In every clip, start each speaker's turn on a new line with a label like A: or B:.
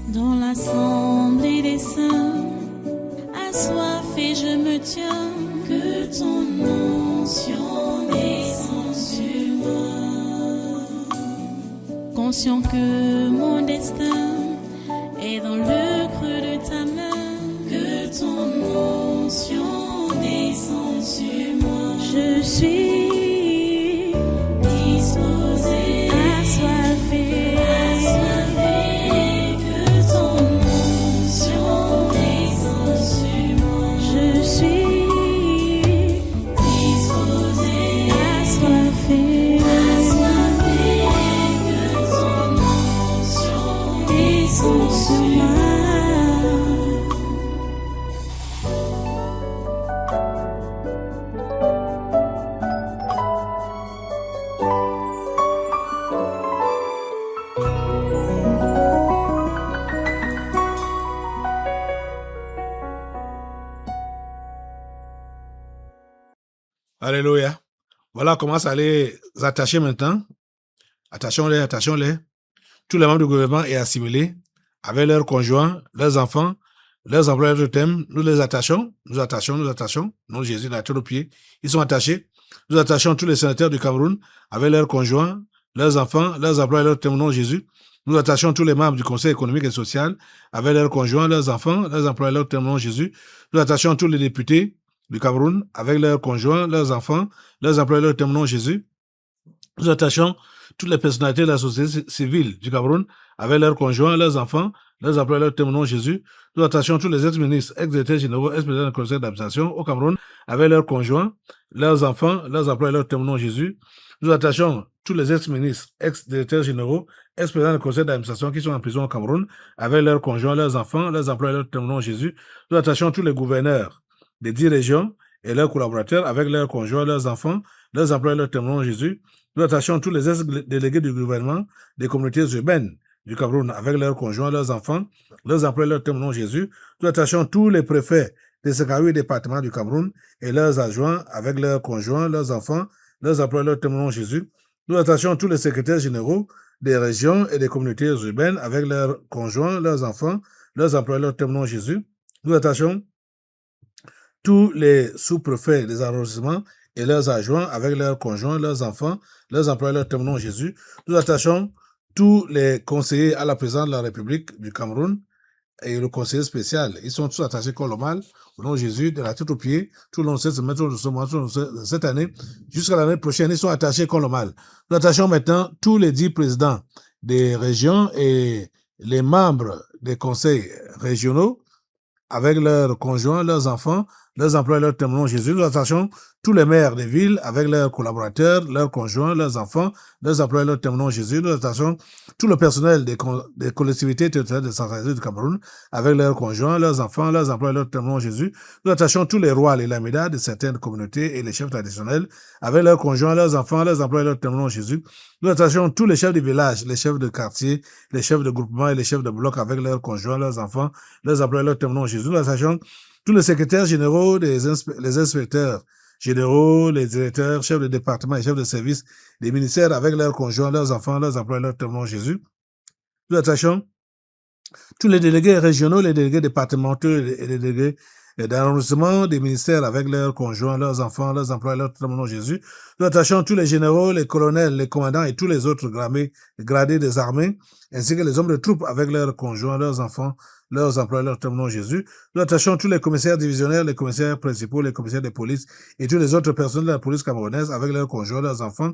A: Dans l'assemblée des saints, assoiffé je me tiens, que ton onction descende sur moi. Conscient que mon destin est dans le creux de ta main, que ton onction descende sur moi. Je suis disposé, assoiffé, que ton onction descende sur moi. Je suis disposé, assoiffé, que ton onction descende sur moi.
B: Alléluia. Voilà comment ça les attacher maintenant. Attachons-les, attachons-les. Tous les membres du gouvernement est assimilés avec leurs conjoints, leurs enfants, leurs employeurs de thème. Nous les attachons, nous attachons, nous attachons. Non, Jésus, la tête aux pieds. Ils sont attachés. Nous attachons tous les sénateurs du Cameroun avec leurs conjoints, leurs enfants, leurs employeurs de thème. Non, Jésus. Nous attachons tous les membres du Conseil économique et social avec leurs conjoints, leurs enfants, leurs employeurs de thème. Non, Jésus. Nous attachons tous les députés du Cameroun avec leurs conjoints, leurs enfants, leurs employeurs de thème. Non, Jésus. Nous attachons toutes les personnalités de la société civile du Cameroun avec leurs conjoints, leurs enfants, leurs employeurs de témoignage Jésus. Nous attachons tous les ex-ministres, ex-directeurs généraux, ex-présidents du conseil d'administration au Cameroun avec leurs conjoints, leurs enfants, leurs employeurs de témoignage Jésus. Nous attachons tous les ex-ministres, ex-directeurs généraux, ex-présidents du conseil d'administration qui sont en prison au Cameroun avec leurs conjoints, leurs enfants, leurs employeurs de témoignage Jésus. Nous attachons tous les gouverneurs des 10 régions et leurs collaborateurs avec leurs conjoints, leurs enfants, leurs employeurs de témoignage Jésus. Nous attachons tous les ex-délégués du gouvernement des communautés urbaines du Cameroun avec leurs conjoints, leurs enfants, leurs employeurs de témoignage Jésus. Nous attachons tous les préfets des 58 départements du Cameroun et leurs adjoints avec leurs conjoints, leurs enfants, leurs employeurs de témoignage Jésus. Nous attachons tous les secrétaires généraux des régions et des communautés urbaines avec leurs conjoints, leurs enfants, leurs employeurs de témoignage Jésus. Nous attachons tous les sous-préfets des arrondissements et leurs adjoints avec leurs conjoints, leurs enfants, leurs employeurs de témoignage Jésus. Nous attachons tous les conseillers à la présidence de la République du Cameroun et le conseiller spécial. Ils sont tous attachés comme le mal au nom de Jésus, de la tête aux pieds, tout le long de cette semaine, tout le long de ce mois, tout le long de cette année, jusqu'à l'année prochaine. Ils sont attachés comme le mal. Nous attachons maintenant tous les 10 présidents des régions et les membres des conseils régionaux avec leurs conjoints, leurs enfants, leurs employeurs de témoignage Jésus. Nous attachons tous les maires des villes avec leurs collaborateurs, leurs conjoints, leurs enfants, leurs employeurs de témoignage Jésus. Nous attachons tout le personnel des collectivités territoriales décentralisées du Cameroun avec leurs conjoints, leurs enfants, leurs employeurs de témoignage Jésus. Nous attachons tous les rois, les lamidas de certaines communautés et les chefs traditionnels avec leurs conjoints, leurs enfants, leurs employeurs de témoignage Jésus. Nous attachons tous les chefs de village, les chefs de quartier, les chefs de groupement et les chefs de bloc avec leurs conjoints, leurs enfants, leurs employeurs de témoignage Jésus. Nous attachons tous les secrétaires généraux, les inspecteurs généraux, les directeurs, chefs de département et chefs de service des ministères avec leurs conjoints, leurs enfants, leurs employeurs de témoignage Jésus. Nous attachons tous les délégués régionaux, les délégués départementaux et les délégués d'arrondissement des ministères avec leurs conjoints, leurs enfants, leurs employeurs de témoignage Jésus. Nous attachons tous les généraux, les colonels, les commandants et tous les autres gradés des armées, ainsi que les hommes de troupes avec leurs conjoints, leurs enfants, leurs employeurs de témoignage Jésus. Nous attachons tous les commissaires divisionnaires, les commissaires principaux, les commissaires de police et tous les autres personnes de la police camerounaise avec leurs conjoints, leurs enfants,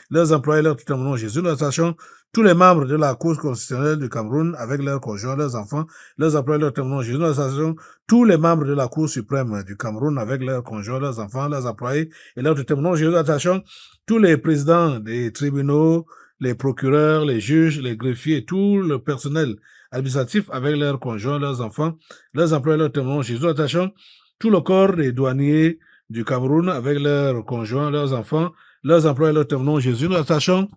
B: leurs employeurs de témoignage Jésus. Nous attachons tous les membres de la Cour constitutionnelle du Cameroun avec leurs conjoints, leurs enfants, leurs employeurs de témoignage Jésus. Nous attachons tous les membres de la Cour suprême du Cameroun avec leurs conjoints, leurs enfants, leurs employés et leurs témoignages Jésus. Nous attachons tous les présidents des tribunaux, les procureurs, les juges, les greffiers et tout le personnel administratif avec leurs conjoints, leurs enfants, leurs employés, leurs témoins Jésus. Nous attachons tout le corps des douaniers du Cameroun avec leurs conjoints, leurs enfants, leurs employés, leurs témoins Jésus. Nous attachons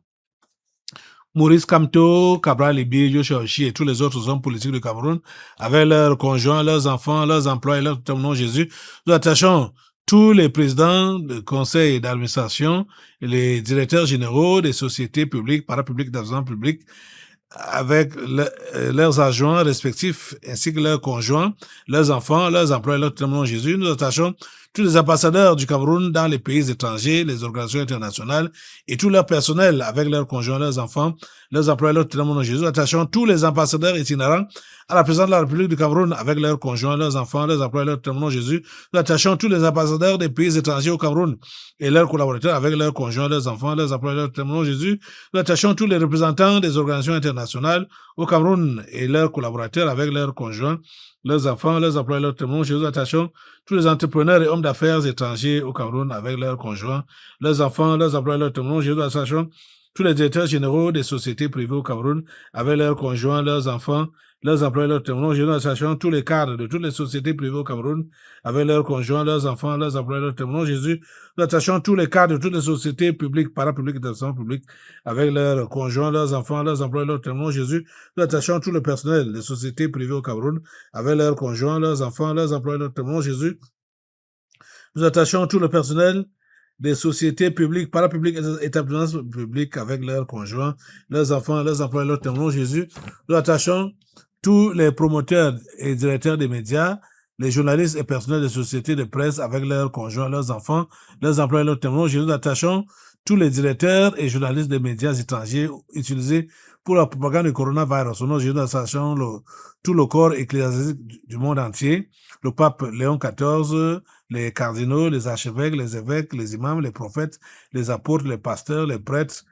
B: Maurice Kamto, Cabral Libi, Joshua Oshi et tous les autres hommes politiques du Cameroun avec leurs conjoints, leurs enfants, leurs employés, leurs témoins Jésus. Nous attachons tous les présidents de conseils d'administration, les directeurs généraux des sociétés publiques, parapubliques, d'argent public, avec leurs adjoints respectifs, ainsi que leurs conjoints, leurs enfants, leurs employés, leurs témoins Jésus. Nous attachons tous les ambassadeurs du Cameroun dans les pays étrangers, les organisations internationales et tout leur personnel avec leurs conjoints, leurs enfants, leurs employés, leurs témoins Jésus. Nous attachons tous les ambassadeurs itinérants à la présidence de la République du Cameroun avec leurs conjoints, leurs enfants, leurs employés, leurs témoins Jésus. Nous attachons tous les ambassadeurs des pays étrangers au Cameroun et leurs collaborateurs avec leurs conjoints, leurs enfants, leurs employés, leurs témoins Jésus. Nous attachons tous les représentants des organisations internationales au Cameroun et leurs collaborateurs avec leurs conjoints, leurs enfants, leurs employés, leurs témoins. Nous attachons tous les entrepreneurs et hommes d'affaires étrangers au Cameroun avec leurs conjoints, leurs enfants, leurs employés, leurs témoins. Nous attachons tous les directeurs généraux des sociétés privées au Cameroun avec leurs conjoints, leurs enfants, leurs employés, leurs témoins. Nous attachons tous les cadres de toutes les sociétés privées au Cameroun avec leurs conjoints, leurs enfants, leurs employés, leurs témoins. Nous attachons tous les cadres de toutes les sociétés publiques, parapubliques et d'établissement public avec leurs conjoints, leurs enfants, leurs employés, leurs témoins. Nous attachons tout le personnel des sociétés privées au Cameroun avec leurs conjoints, leurs enfants, leurs employés, leurs témoins. Nous attachons tout le personnel des sociétés publiques, parapubliques et établissements publics avec leurs conjoints, leurs enfants, leurs employés, leurs témoins. Nous attachons tous les promoteurs et directeurs des médias, les journalistes et personnels des sociétés de presse avec leurs conjoints, leurs enfants, leurs employés, leurs témoins. Nous attachons tous les directeurs et journalistes des médias étrangers utilisés pour la propagande du coronavirus. Nous attachons tout le corps ecclésiastique du monde entier, le pape Léon XIV, les cardinaux, les archevêques, les évêques, les imams, les prophètes, les apôtres, les pasteurs, les prêtres,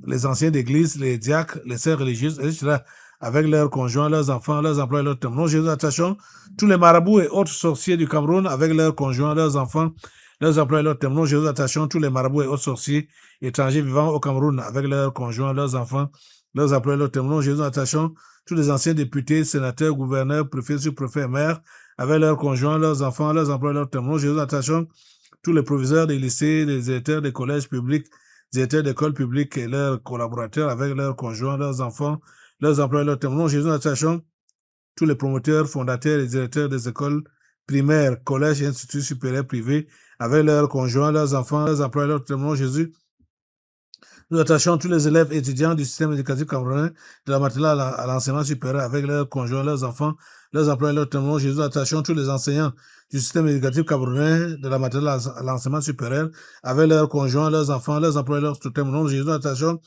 B: les anciens d'église, les diacres, les sœurs religieuses, etc., avec leurs conjoints, leurs enfants, leurs employés, leurs témoins. Nous attachons tous les marabouts et autres sorciers du Cameroun avec leurs conjoints, leurs enfants, leurs employés, leurs témoins. Nous attachons tous les marabouts et autres sorciers étrangers vivant au Cameroun avec leurs conjoints, leurs enfants, leurs employés, leurs témoins. Nous attachons tous les anciens députés, sénateurs, gouverneurs, préfets, sous-préfets et maires avec leurs conjoints, leurs enfants, leurs employés, leurs témoins. Nous attachons tous les proviseurs des lycées, des directeurs des collèges publics, directeurs d'écoles publiques et leurs collaborateurs avec leurs conjoints, leurs enfants, leurs employés, leurs témoins. Nous attachons tous les promoteurs, fondateurs et directeurs des écoles primaires, collèges et instituts supérieurs privés avec leurs conjoints, leurs enfants, leurs employés, leurs témoins. Nous attachons tous les élèves étudiants du système éducatif camerounais de la maternelle à l'enseignement supérieur avec leurs conjoints, leurs enfants, leurs employés, leurs témoins. Nous attachons tous les enseignants du système éducatif camerounais de la maternelle à l'enseignement supérieur avec leurs conjoints, leurs enfants, leurs employés, leurs témoins. Nous attachons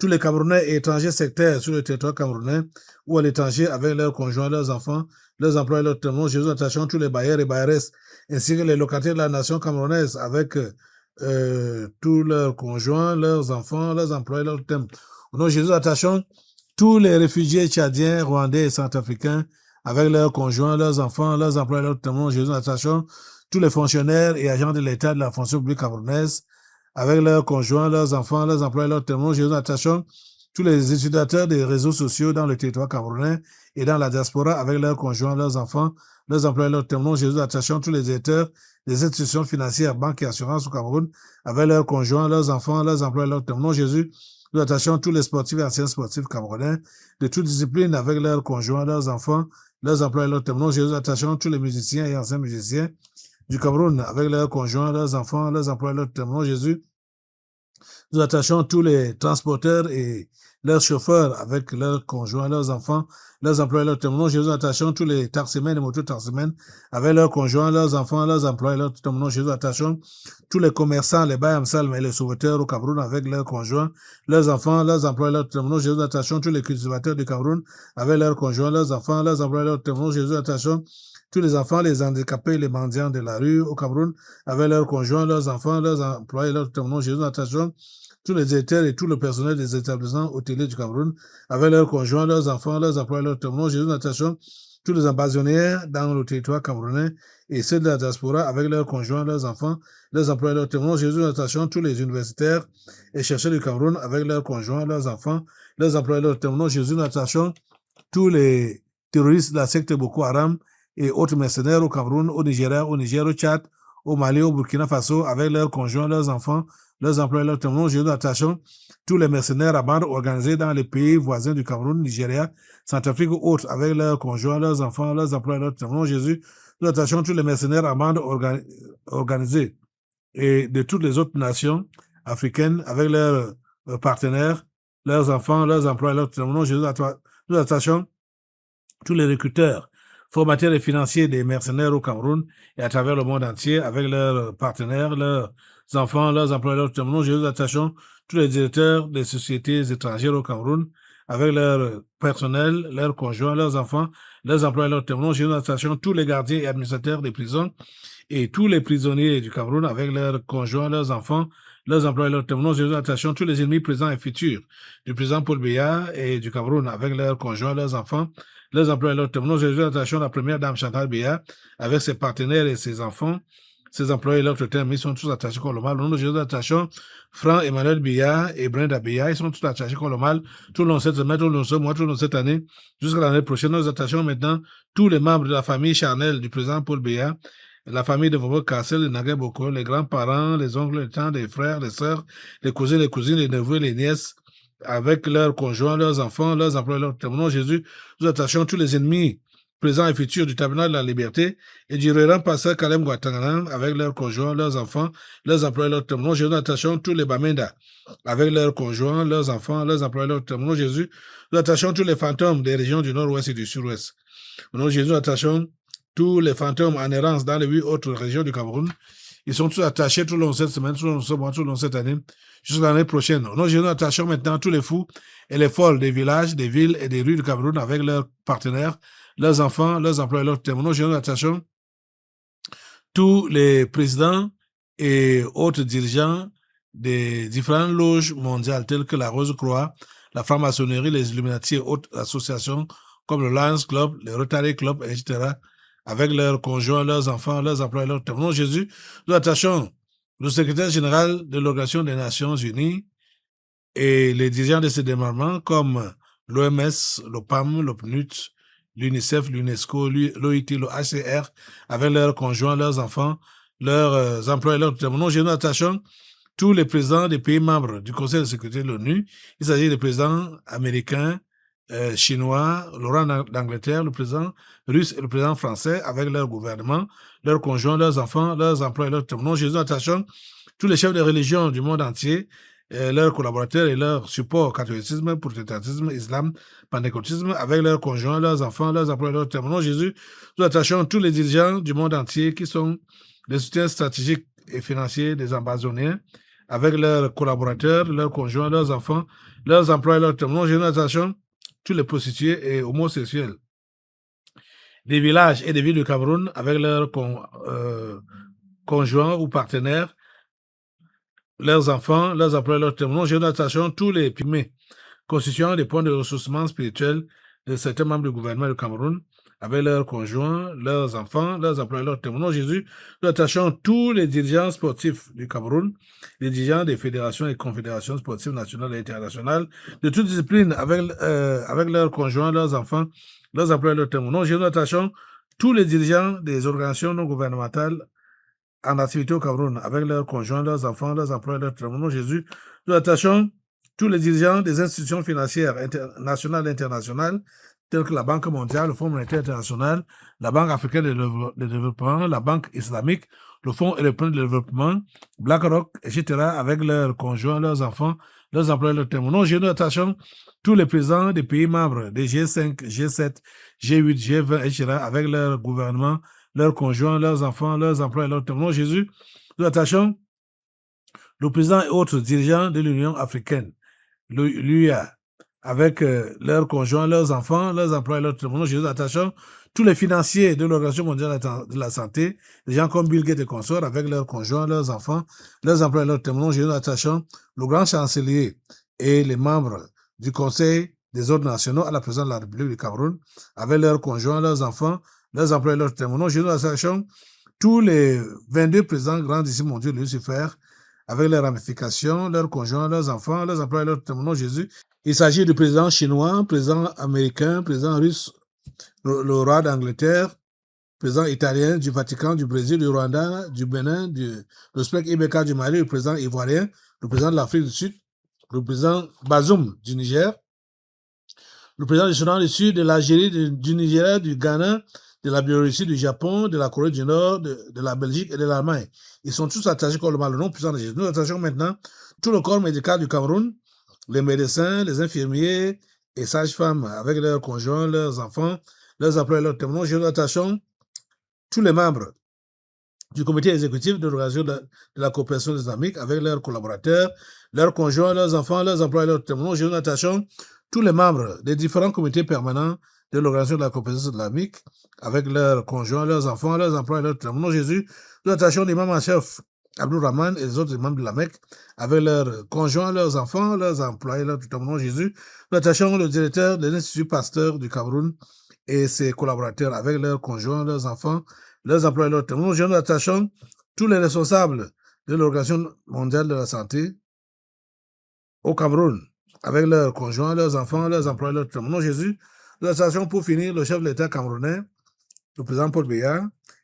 B: tous les Camerounais et étrangers sectaires sur le territoire camerounais ou à l'étranger avec leurs conjoints, leurs enfants, leurs employés, leurs témoins. Nous attachons tous les bailleurs et bailleresses ainsi que les locataires de la nation camerounaise avec tous leurs conjoints, leurs enfants, leurs employés, leurs témoins. Nous attachons tous les réfugiés tchadiens, rwandais et centrafricains avec leurs conjoints, leurs enfants, leurs employés, leurs témoins. Nous attachons tous les fonctionnaires et agents de l'État de la fonction publique camerounaise avec leurs conjoints, leurs enfants, leurs employés, leurs témoins. Nous attachons tous les utilisateurs des réseaux sociaux dans le territoire camerounais et dans la diaspora avec leurs conjoints, leurs enfants, leurs employés, leurs témoins. Nous attachons tous les directeurs des institutions financières, banques et assurances au Cameroun avec leurs conjoints, leurs enfants, leurs employés, leurs témoins. Nous attachons tous les sportifs et anciens sportifs camerounais de toutes disciplines avec leurs conjoints, leurs enfants, leurs employés, leurs témoins. Nous attachons tous les musiciens et anciens musiciens du Cameroun avec leurs conjoints, leurs enfants, leurs employés, leurs témoins. Nous attachons tous les transporteurs et leurs chauffeurs avec leurs conjoints, leurs enfants, leurs employés, leurs témoins. Nous attachons tous les taximens et mototaximens avec leurs conjoints, leurs enfants, leurs employés, leurs témoins. Nous attachons tous les commerçants, les bayamsalm et les sauveteurs au Cameroun avec leurs conjoints, leurs enfants, leurs employés, leurs témoins. Nous attachons tous les cultivateurs du Cameroun avec leurs conjoints, leurs enfants, leurs employés, leurs témoins. Nous attachons tous les enfants, les handicapés, les mendiants de la rue au Cameroun avec leurs conjoints, leurs enfants, leurs employés, leurs témoins. Nous attachons tous les directeurs et tout le personnel des établissements hôteliers du Cameroun avec leurs conjoints, leurs enfants, leurs employés, leurs témoins. Nous attachons tous les ambassadeurs dans le territoire camerounais et ceux de la diaspora avec leurs conjoints, leurs enfants, leurs employés, leurs témoins. Nous attachons tous les universitaires et chercheurs du Cameroun avec leurs conjoints, leurs enfants, leurs employés, leurs témoins. Nous attachons tous les terroristes de la secte Boko Haram et autres mercenaires au Cameroun, au Nigeria, au Niger, au Tchad, au Mali, au Burkina Faso avec leurs conjoints, leurs enfants, leurs employés, leurs témoins. Nous attachons tous les mercenaires à bande organisés dans les pays voisins du Cameroun, Nigeria, Centrafrique ou autres, avec leurs conjoints, leurs enfants, leurs employés, leurs témoins. Nous attachons tous les mercenaires à bande organisés et de toutes les autres nations africaines avec leurs partenaires leurs enfants, leurs emplois, leurs témoins. Jésus, nous attachons tous les recruteurs, formateurs et financiers des mercenaires au Cameroun et à travers le monde entier, avec leurs partenaires, leurs enfants, leurs emplois, leurs témoins. Jésus, nous attachons tous les directeurs des sociétés étrangères au Cameroun, avec leur personnel, leurs conjoints, leurs enfants, leurs emplois, leurs témoins. Jésus, nous attachons tous les gardiens et administrateurs des prisons et tous les prisonniers du Cameroun avec leurs conjoints, leurs enfants, leurs emplois, leurs témoins. Nous attachons tous les ennemis présents et futurs du président Paul Biya et du Cameroun avec leurs conjoints, leurs enfants, leurs emplois et leurs témoins. Nous attachons la première dame Chantal Biya avec ses partenaires et ses enfants, ses employés et leurs termes. Ils sont tous attachés contre le mal. Nous attachons Franck Emmanuel Biya et Brenda Biya. Ils sont tous attachés contre le mal tout le long de cette semaine, tout le long de ce mois, tout le long de cette année, jusqu'à l'année prochaine. Nous attachons maintenant tous les membres de la famille charnelle du président Paul Biya, la famille de Bobo Kassel, les Nagé Boko, les grands-parents, les oncles, les tantes, les frères, les sœurs, les cousins, les cousines, les neveux, les nièces, avec leurs conjoints, leurs enfants, leurs emplois, leurs témoins. Jésus, nous attachons tous les ennemis présents et futurs du tabernacle de la liberté et du révérend pasteur Kalem Guatanganan avec leurs conjoints, leurs enfants, leurs emplois, leurs témoins. Jésus, nous attachons tous les Bamenda avec leurs conjoints, leurs enfants, leurs emplois, leurs témoins. Jésus, nous attachons tous les fantômes des régions du nord-ouest et du sud-ouest. Au nom de Jésus, nous attachons tous les fantômes en errance dans les 8 autres régions du Cameroun. Ils sont tous attachés tout le long de cette semaine, tout le long de ce mois, tout le long de cette année, jusqu'à l'année prochaine. Au nom de Jésus, nous attachons maintenant tous les fous et les folles des villages, des villes et des rues du Cameroun avec leurs partenaires, leurs enfants, leurs emplois, leurs témoins. Au nom de Jésus, nous attachons tous les présidents et autres dirigeants des différentes loges mondiales telles que la Rose-Croix, la franc-maçonnerie, les Illuminati et autres associations comme le Lions Club, le Rotary Club, etc., avec leurs conjoints, leurs enfants, leurs emplois, leurs témoins. Jésus, nous attachons le secrétaire général de l'Organisation des Nations Unies et les dirigeants de ces départements comme l'OMS, l'OPAM, l'OPNUT, l'UNICEF, l'UNESCO, l'OIT, le HCR, avec leurs conjoints, leurs enfants, leurs emplois, leurs témoins. Jésus, nous attachons tous les présidents des pays membres du Conseil de sécurité de l'ONU. Il s'agit des présidents américains, chinois, le roi d'Angleterre, le président russe et le président français avec leur gouvernement, leurs conjoints, leurs enfants, leurs emplois et leurs témoins. Jésus, attachons tous les chefs de religion du monde entier, leurs collaborateurs et leur support au catholicisme, protestantisme, islam, pentecôtisme, avec leurs conjoints, leurs enfants, leurs emplois et leurs témoins. Jésus, nous attachons tous les dirigeants du monde entier qui sont des soutiens stratégiques et financiers des ambazoniens, avec leurs collaborateurs, leurs conjoints, leurs enfants, leurs emplois et leurs témoins. Jésus, nous attachons tous les prostituées et homosexuels des villages et des villes du Cameroun avec leurs conjoints ou partenaires, leurs enfants, leurs emplois, leurs témoins. Nous attachons tous les pygmées constituant des points de ressourcement spirituel de certains membres du gouvernement du Cameroun avec leurs conjoints, leurs enfants, leurs emplois, leurs témoins. Jésus, nous attachons tous les dirigeants sportifs du Cameroun, les dirigeants des fédérations et confédérations sportives nationales et internationales, de toutes disciplines, avec leurs conjoints, leurs enfants, leurs emplois, leurs témoins. Jésus, nous attachons tous les dirigeants des organisations non gouvernementales en activité au Cameroun, avec leurs conjoints, leurs enfants, leurs emplois, leurs témoins. Jésus, nous attachons tous les dirigeants des institutions financières nationales et internationales, telles que la Banque mondiale, le Fonds monétaire international, la Banque africaine de développement, la Banque islamique, le Fonds européen de développement, BlackRock, etc., avec leurs conjoints, leurs enfants, leurs emplois, leurs témoins. Nous attachons tous les présidents des pays membres des G5, G7, G8, G20, etc., avec leur gouvernement, leurs conjoints, leurs enfants, leurs emplois et leurs témoins. Jésus, nous attachons le président et autres dirigeants de l'Union africaine, l'UA, avec leurs conjoints, leurs enfants, leurs emplois et leurs témoins. Jésus, attachons tous les financiers de l'Organisation mondiale de la santé, des gens comme Bill Gates et consorts, avec leurs conjoints, leurs enfants, leurs emplois et leurs témoins. Jésus, attachons le grand chancelier et les membres du Conseil des ordres nationaux à la présidence de la République du Cameroun, avec leurs conjoints, leurs enfants, leurs emplois et leurs témoins. Jésus, attachons tous les 22 présidents grands d'ici mondiaux de Lucifer, avec leurs ramifications, leurs conjoints, leurs enfants, leurs emplois et leurs témoins. Jésus, il s'agit du président chinois, président américain, président russe, le roi d'Angleterre, président italien, du Vatican, du Brésil, du Rwanda, du Bénin, le SPEC Ibeka du Mali, le président ivoirien, le président de l'Afrique du Sud, le président Bazoum du Niger, le président du Soudan du Sud, de l'Algérie, du Nigeria, du Ghana, de la Biélorussie, du Japon, de la Corée du Nord, de la Belgique et de l'Allemagne. Ils sont tous attachés comme le mal, le nom puissant de Jésus. Nous attachons maintenant tout le corps médical du Cameroun, les médecins, les infirmiers et sages-femmes avec leurs conjoints, leurs enfants, leurs employés, leurs témoins. Nous attachons tous les membres du comité exécutif de l'organisation de la coopération islamique avec leurs collaborateurs, leurs conjoints, leurs enfants, leurs employés, leurs témoins. Nous attachons tous les membres des différents comités permanents de l'organisation de la coopération islamique avec leurs conjoints, leurs enfants, leurs employés, leurs témoins. Jésus, nous attachons l'imam en chef Abdul Rahman et les autres imams de la Mecque avec leurs conjoints, leurs enfants, leurs employés, leurs témoins. Jésus, nous attachons le directeur de l'Institut Pasteur du Cameroun et ses collaborateurs avec leurs conjoints, leurs enfants, leurs employés, leurs témoins. Nous attachons tous les responsables de l'Organisation mondiale de la santé au Cameroun avec leurs conjoints, leurs enfants, leurs employés, leurs témoins. Jésus, nous attachons pour finir le chef de l'État camerounais, le président Paul Biya.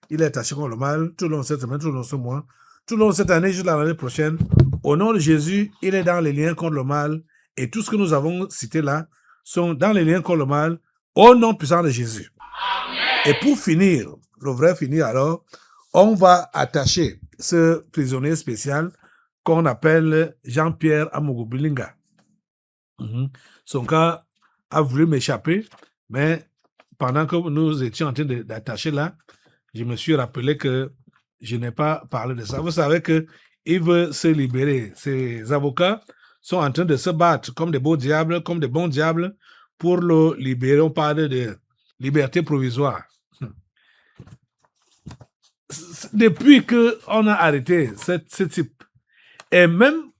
B: Il est attaché contre le mal tout le long de cette semaine, tout le long de ce mois, tout le long de cette année, jusqu'à l'année prochaine. Au nom de Jésus, il est dans les liens contre le mal et tout ce que nous avons cité là sont dans les liens contre le mal au nom puissant de Jésus. Et pour finir, le vrai finir alors, on va attacher ce prisonnier spécial qu'on appelle Jean-Pierre Amougou-Bilinga. Son cas a voulu m'échapper, mais pendant que nous étions en train d'attacher là, je me suis rappelé que je n'ai pas parlé de ça. Vous savez qu'il veut se libérer. Ses avocats sont en train de se battre comme des beaux diables, comme des bons diables pour le libérer. On parle de liberté provisoire. Depuis qu'on a arrêté ce type, et même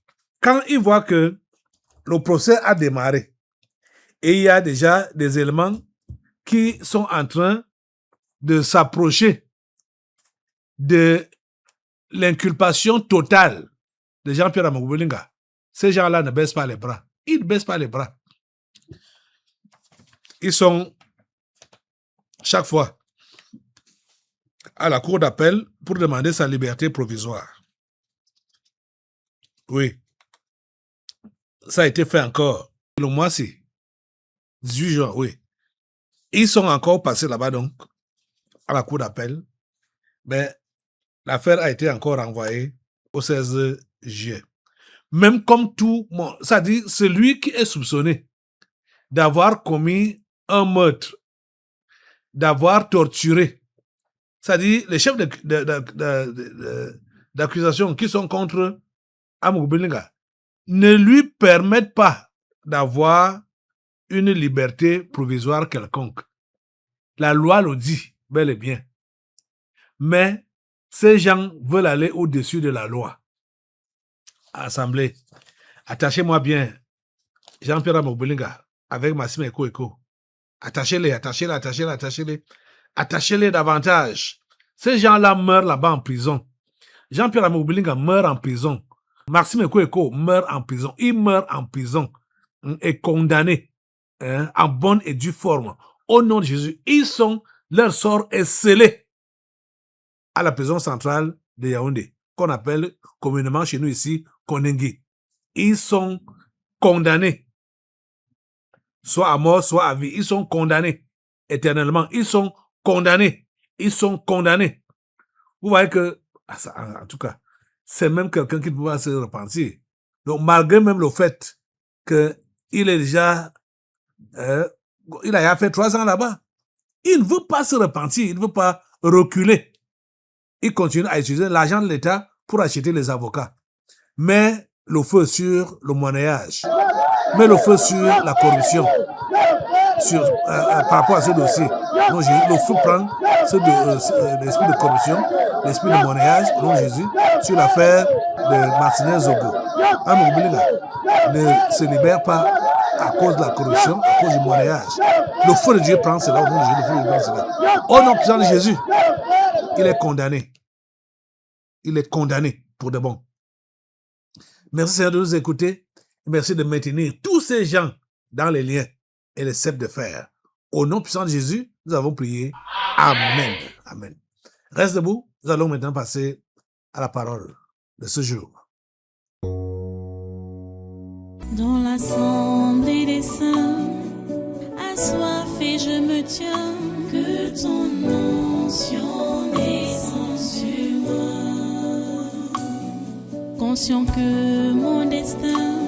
B: quand il voit que le procès a démarré, et il y a déjà des éléments qui sont en train de s'approcher de l'inculpation totale de Jean-Pierre Amougou-Bilinga, ces gens-là ne baissent pas les bras. Ils ne baissent pas les bras. Ils sont chaque fois à la cour d'appel pour demander sa liberté provisoire. Oui. Ça a été fait encore le mois-ci. 18 juin, oui. Ils sont encore passés là-bas, donc, à la cour d'appel. Mais l'affaire a été encore renvoyée au 16 juillet. Même comme tout monde, c'est-à-dire celui qui est soupçonné d'avoir commis un meurtre, d'avoir torturé, c'est-à-dire les chefs d'accusation qui sont contre Amougou-Bilinga ne lui permettent pas d'avoir une liberté provisoire quelconque. La loi le dit, bel et bien. Mais ces gens veulent aller au-dessus de la loi. Assemblée, attachez-moi bien Jean-Pierre Amougou-Bilinga avec Massime Eko. Attachez-les, attachez-les, attachez-les, attachez-les. Attachez-les davantage. Ces gens-là meurent là-bas en prison. Jean-Pierre Amougou-Bilinga meurt en prison. Maxime Eko meurt en prison. Il meurt en prison et condamné en bonne et due forme. Au nom de Jésus, leur sort est scellé à la prison centrale de Yaoundé, qu'on appelle communément chez nous ici Konengi. Ils sont condamnés, soit à mort, soit à vie. Ils sont condamnés éternellement. Ils sont condamnés. Ils sont condamnés. Vous voyez que, en tout cas, c'est même quelqu'un qui ne peut pas se repentir. Donc, malgré même le fait qu'il est déjà, il a fait 3 ans là-bas, il ne veut pas se repentir, il ne veut pas reculer. Il continue à utiliser l'argent de l'État pour acheter les avocats. Mais le feu sur le monnayage, met le feu sur la corruption, par rapport à ce dossier. Donc, le feu prend l'esprit de corruption, l'esprit de monnayage, donc Jésus, sur l'affaire de Martinez Zogo. Amougou-Bilinga ne se libère pas à cause de la corruption, à cause du monnayage. Le feu de Dieu prend cela, au nom de Jésus, le feu de Dieu prend cela. Au nom puissant de Jésus, il est condamné. Il est condamné pour de bon. Merci Seigneur de nous écouter. Merci de maintenir tous ces gens dans les liens et les ceps de fer. Au nom puissant de Jésus, nous avons prié. Amen. Amen. Reste debout. Nous allons maintenant passer à la parole de ce jour.
A: Dans l'assemblée des saints, assoiffé je me tiens, que ton onction descende sur moi. Conscient que mon destin